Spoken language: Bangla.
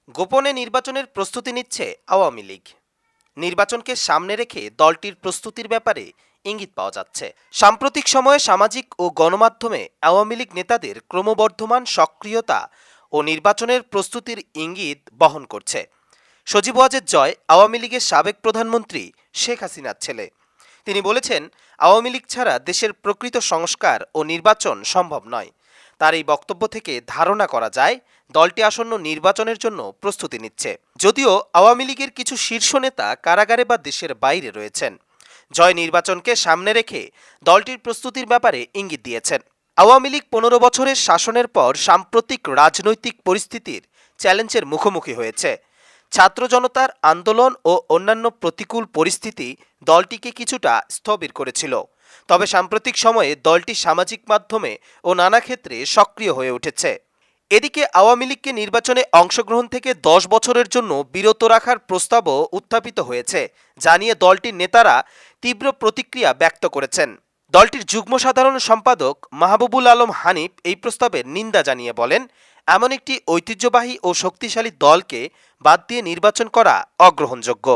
গোপনে নির্বাচনের প্রস্তুতি নিচ্ছে আওয়ামী লীগ। নির্বাচনকে সামনে রেখে দলটির প্রস্তুতির ব্যাপারে ইঙ্গিত পাওয়া যাচ্ছে। সাম্প্রতিক সময়ে সামাজিক ও গণমাধ্যমে আওয়ামী লীগ নেতাদের ক্রমবর্ধমান সক্রিয়তা ও নির্বাচনের প্রস্তুতির ইঙ্গিত বহন করছে। সজীব ওয়াজেদ জয় আওয়ামী লীগের সাবেক প্রধানমন্ত্রী শেখ হাসিনার ছেলে। তিনি বলেছেন, আওয়ামী লীগ ছাড়া দেশের প্রকৃত সংস্কার ও নির্বাচন সম্ভব নয়। তার এই বক্তব্য থেকে ধারণা করা যায় দলটি আসন্ন নির্বাচনের জন্য প্রস্তুতি নিচ্ছে। যদিও আওয়ামী লীগের কিছু শীর্ষ নেতা কারাগারে বা দেশের বাইরে রয়েছেন, জয় নির্বাচনকে সামনে রেখে দলটির প্রস্তুতির ব্যাপারে ইঙ্গিত দিয়েছেন। আওয়ামী লীগ ১৫ বছরের শাসনের পর সাম্প্রতিক রাজনৈতিক পরিস্থিতির চ্যালেঞ্জের মুখোমুখি হয়েছে। ছাত্র জনতার আন্দোলন ও অন্যান্য প্রতিকূল পরিস্থিতি দলটিকে কিছুটা স্থবির করেছিল। তবে সাম্প্রতিক সময়ে দলটি সামাজিক মাধ্যমে ও নানা ক্ষেত্রে সক্রিয় হয়ে উঠেছে। এদিকে আওয়ামী লীগকে নির্বাচনে অংশগ্রহণ থেকে ১০ বছরের জন্য বিরত রাখার প্রস্তাবও উত্থাপিত হয়েছে, যা নিয়ে দলটির নেতারা তীব্র প্রতিক্রিয়া ব্যক্ত করেছেন। দলটির যুগ্ম সাধারণ সম্পাদক মাহবুবুল আলম হানিফ এই প্রস্তাবের নিন্দা জানিয়ে বলেন, এমন একটি ঐতিহ্যবাহী ও শক্তিশালী দলকে বাদ দিয়ে নির্বাচন করা অগ্রহণযোগ্য।